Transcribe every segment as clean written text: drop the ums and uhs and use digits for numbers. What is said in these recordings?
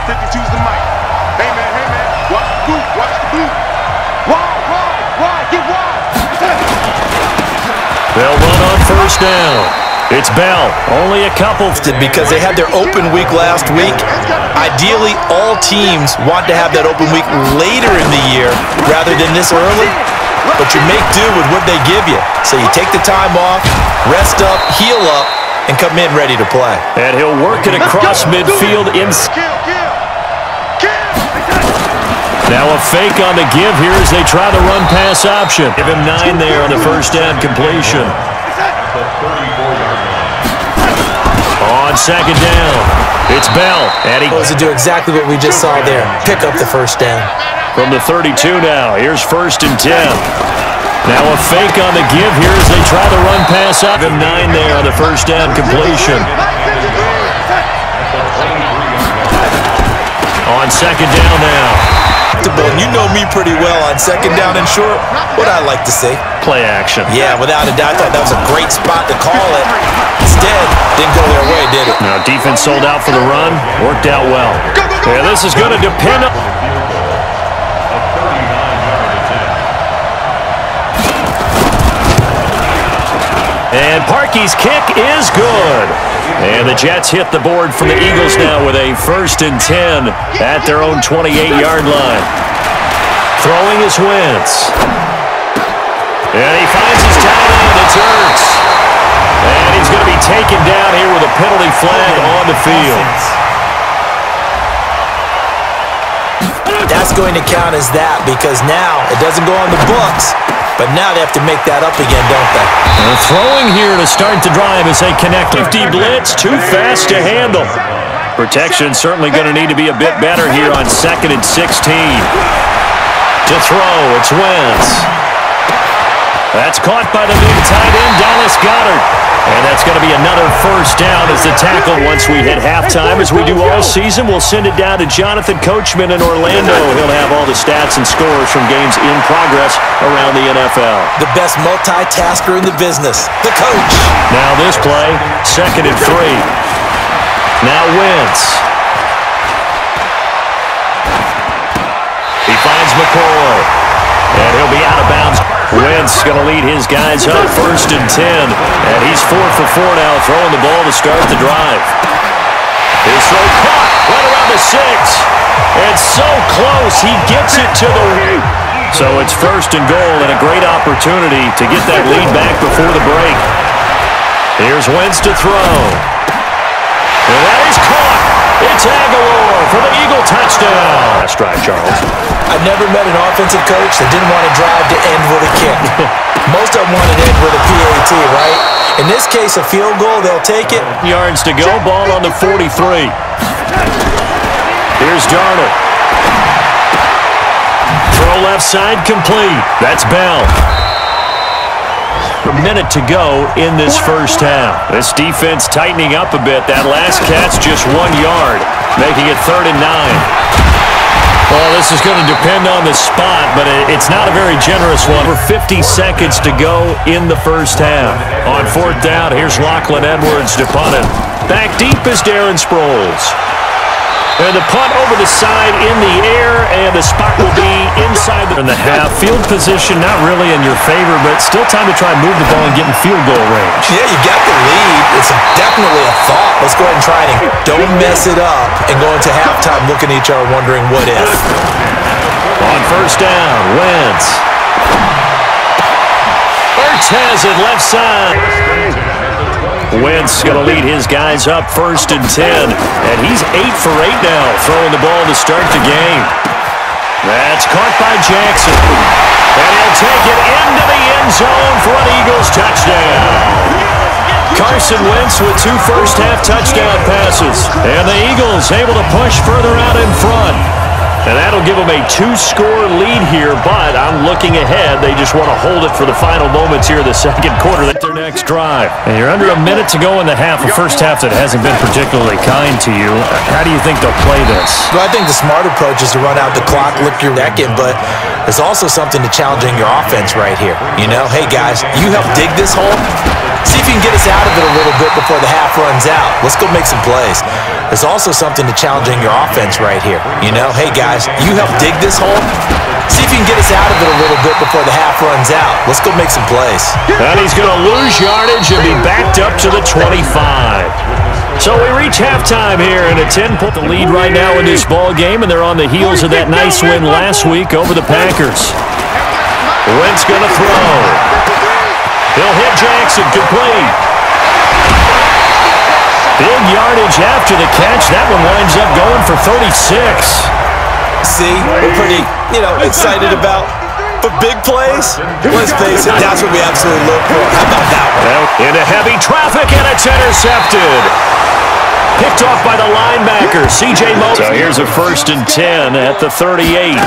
52's the mic. Hey man, watch the boot, watch the boot. Wide, get wide. They'll run on first down. It's Bell. Only a couple. Because they had their open week last week. Ideally, all teams want to have that open week later in the year rather than this early. But you make do with what they give you. So you take the time off, rest up, heal up, and come in ready to play. And he'll work it across midfield. Now a fake on the give here as they try the run-pass option. Give him 9 there on the first down completion. On second down, it's Bell. And he goes to do exactly what we just saw there. Pick up the first down. From the 32 now, here's first and 10. Now a fake on the give here as they try the run-pass up. Give him 9 there on the first down completion. On second down now. You know me pretty well on second down and short. What I like to say? Play action. Yeah, without a doubt. I thought that was a great spot to call it. Instead, didn't go their way, did it? Now defense sold out for the run. Worked out well. Yeah, this is going to depend on... And Parkey's kick is good. And the Jets hit the board from the Eagles now with a first and 10 at their own 28-yard line. Throwing is Wentz. And he finds his tight end. It's Ertz. And he's going to be taken down here with a penalty flag on the field. That's going to count as that because now it doesn't go on the books. But now they have to make that up again, don't they? And throwing here to start the drive as they connect. 50 blitz, too fast to handle. Protection certainly going to need to be a bit better here on 2nd and 16. To throw, it's Wentz. That's caught by the big tight end, Dallas Goedert. And that's going to be another first down as the tackle once we hit halftime. As we do all season, we'll send it down to Jonathan Coachman in Orlando. He'll have all the stats and scores from games in progress around the NFL. The best multitasker in the business, the coach. Now this play, 2nd and 3. Now Wentz. He finds McCoy. And he'll be out of bounds. Wentz going to lead his guys up first and 10. And he's 4 for 4 now, throwing the ball to start the drive. His throw caught right around the 6. And so close, he gets it to the... So it's first and goal and a great opportunity to get that lead back before the break. Here's Wentz to throw. And that is caught. It's Aguilar for the Eagle touchdown. Last drive, Charles. I've never met an offensive coach that didn't want to drive to end with a kick. Most of them want to end with a PAT, right? In this case, a field goal, they'll take it. Yards to go, ball on the 43. Here's Darnold. Throw left side complete. That's Bell. A minute to go in this first half. This defense tightening up a bit. That last catch just 1 yard, making it 3rd and 9. Well, this is going to depend on the spot, but it's not a very generous one. For 50 seconds to go in the first half. On 4th down, here's Lachlan Edwards to punt it. Back deep is Darren Sproles. And the punt over the side in the air, and the spot will be inside in the half. Field position not really in your favor, but still time to try and move the ball and get in field goal range. Yeah, you got the lead. It's definitely a thought. Let's go ahead and try it. Don't mess it up and go into halftime looking at each other wondering what if. On first down, Wentz. Ertz has it left side. Wentz going to lead his guys up first and 10. And he's 8 for 8 now, throwing the ball to start the game. That's caught by Jackson. And he'll take it into the end zone for an Eagles touchdown. Carson Wentz with 2 first-half touchdown passes. And the Eagles able to push further out in front. And that'll give them a 2-score lead here, but I'm looking ahead. They just want to hold it for the final moments here in the second quarter. That's their next drive. And you're under a minute to go in the half, a first half that hasn't been particularly kind to you. How do you think they'll play this? Well, I think the smart approach is to run out the clock, lick your second, but there's also something to challenging your offense right here. You know, hey, guys, you help dig this hole. See if you can get us out of it a little bit before the half runs out. Let's go make some plays. There's also something to challenging your offense right here. You know, hey, guys, you help dig this hole. See if you can get us out of it a little bit before the half runs out. Let's go make some plays. And he's going to lose yardage and be backed up to the 25. So we reach halftime here in a 10-point lead right now in this ball game, and they're on the heels of that nice win last week over the Packers. Wentz going to throw. He'll hit Jackson, complete. Big yardage after the catch. That one winds up going for 36. See, we're pretty, excited about. But big plays, let's face it, that's what we absolutely look for. How about that one? Into heavy traffic, and it's intercepted. Picked off by the linebacker, C.J. Mosley. So here's a 1st and 10 at the 38.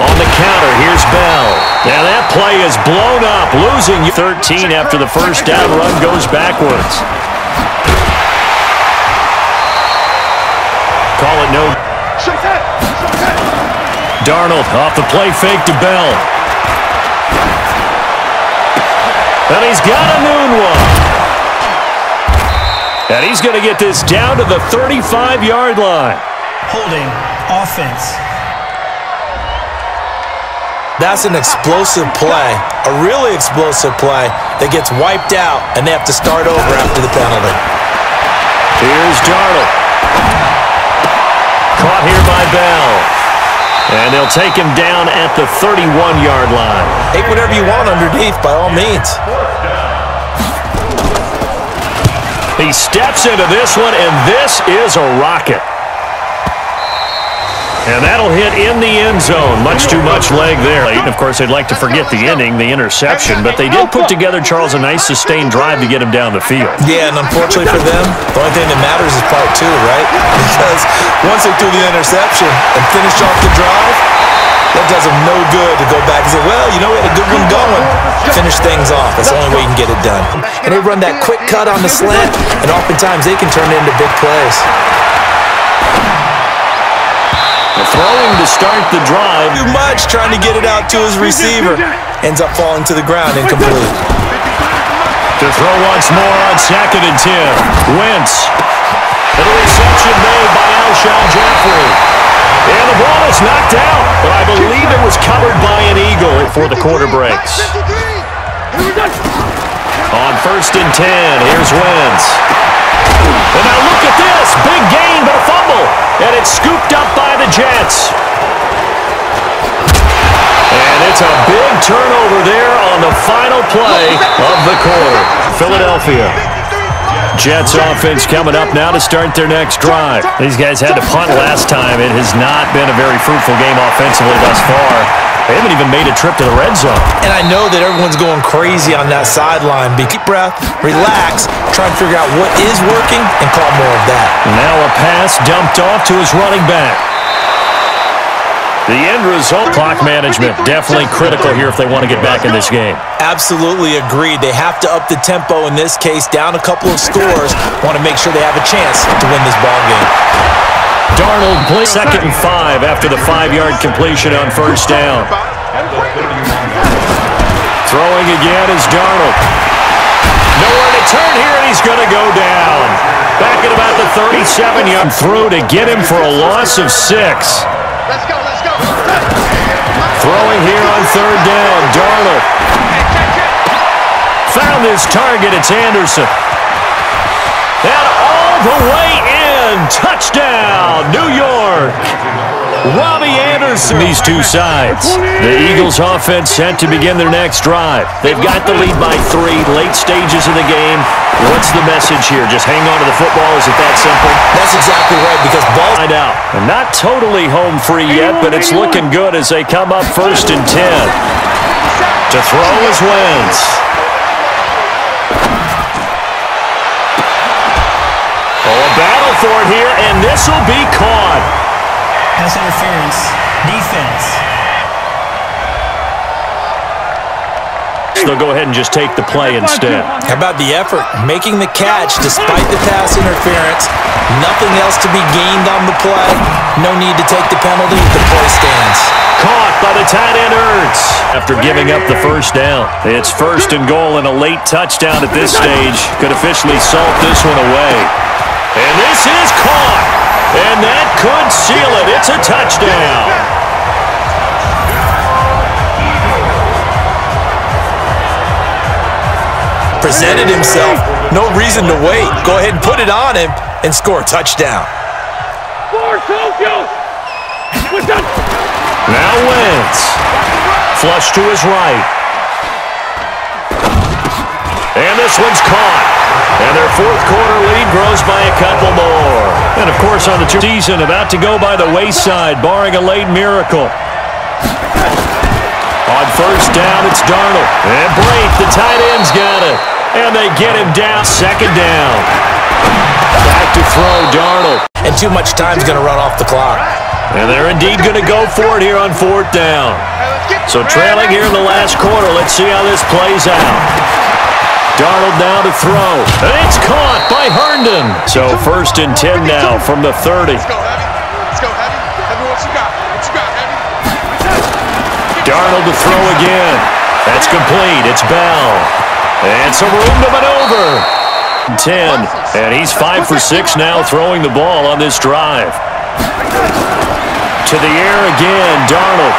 On the counter, here's Bell. Now that play is blown up, losing 13 after the first down run goes backwards. Call it no. Darnold off the play fake to Bell. And he's got a noon one. And he's going to get this down to the 35-yard line. Holding offense. That's an explosive play, a really explosive play that gets wiped out, and they have to start over after the penalty. Here's Darnold. Caught here by Bell. And they'll take him down at the 31-yard line. Take whatever you want underneath, by all means. He steps into this one, and this is a rocket. And that'll hit in the end zone. Much too much leg there. Of course, they'd like to forget the inning, the interception, but they did put together, Charles, a nice sustained drive to get him down the field. Yeah, and unfortunately for them, the only thing that matters is part 2, right? Because once they threw the interception and finished off the drive, that does them no good to go back and say, well, we had a good one going. Finish things off. That's the only way you can get it done. And they run that quick cut on the slant, and oftentimes they can turn it into big plays. Throwing to start the drive. Too much trying to get it out to his receiver. Ends up falling to the ground incomplete. To throw once more on 2nd and 10. Wentz. And a reception made by Alshon Jeffrey. And the ball is knocked out, but I believe it was covered by an Eagle before the quarter breaks. On 1st and 10, here's Wentz. And now look at this. Big gain, but a fumble. And it's scooped up by the Jets. And it's a big turnover there on the final play of the quarter. Philadelphia. Jets offense coming up now to start their next drive. These guys had to punt last time. It has not been a very fruitful game offensively thus far. They haven't even made a trip to the red zone. And I know that everyone's going crazy on that sideline. Be deep breath, relax, try and figure out what is working, and call more of that. Now a pass dumped off to his running back. The end result, clock management, definitely critical here if they want to get back in this game. Absolutely agreed. They have to up the tempo in this case, down a couple of scores. Want to make sure they have a chance to win this ball game. Darnold plays 2nd and 5 after the 5-yard completion on 1st down. Throwing again is Darnold. Nowhere to turn here, and he's going to go down. Back at about the 37-yard throw to get him for a loss of 6. Let's go. Throwing here on 3rd down, Darnold. Found his target, it's Anderson. And all the way in, touchdown, New York. Robbie Anderson, these two sides. The Eagles offense set to begin their next drive. They've got the lead by 3, late stages of the game. What's the message here? Just hang on to the football? Is it that simple? That's exactly right, because ball... Find out. And not totally home free yet, but it's looking good as they come up 1st and 10. To throw is Wentz. Oh, a battle for it here, and this will be caught. Pass they'll go ahead and just take the play instead. How about the effort? Making the catch despite the pass interference. Nothing else to be gained on the play. No need to take the penalty. The play stands. Caught by the tight end, Ertz. After giving up the first down, it's 1st and goal and a late touchdown at this stage. Could officially salt this one away. And this is caught. And that could seal it. It's a touchdown. Presented himself. No reason to wait. Go ahead and put it on him and score a touchdown. Now Wentz. Flush to his right. And this one's caught. And their 4th quarter lead grows by a couple more. And, of course, on the season, about to go by the wayside, barring a late miracle. On 1st down, it's Darnold. And Blake, the tight end's got it. And they get him down. 2nd down. Back to throw, Darnold. And too much time's going to run off the clock. And they're indeed going to go for it here on 4th down. So trailing here in the last quarter, let's see how this plays out. Darnold now to throw. And it's caught by Herndon. So 1st and 10 now from the 30. Let's go, Heavy. Let's go, Heavy. Heavy, what you got? What you got, Heavy? Darnold to throw again. That's complete. It's Bell. And some room to maneuver. 10. And he's 5 for 6 now throwing the ball on this drive. To the air again, Darnold.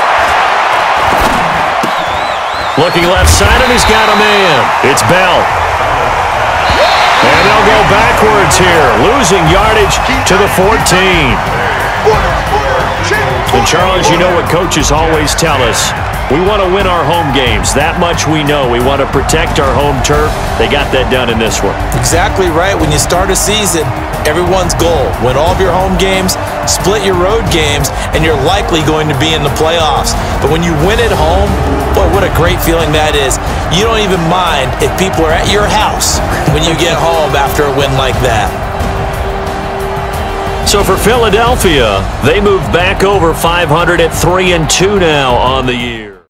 Looking left side, and he's got a man. It's Bell. And they'll go backwards here, losing yardage to the 14. And Charles, you know what coaches always tell us. We want to win our home games. That much we know. We want to protect our home turf. They got that done in this one. Exactly right. When you start a season, everyone's goal, win all of your home games, split your road games, and you're likely going to be in the playoffs. But when you win at home, boy, what a great feeling that is. You don't even mind if people are at your house when you get home after a win like that. So for Philadelphia, they move back over 500 at 3-2 now on the year.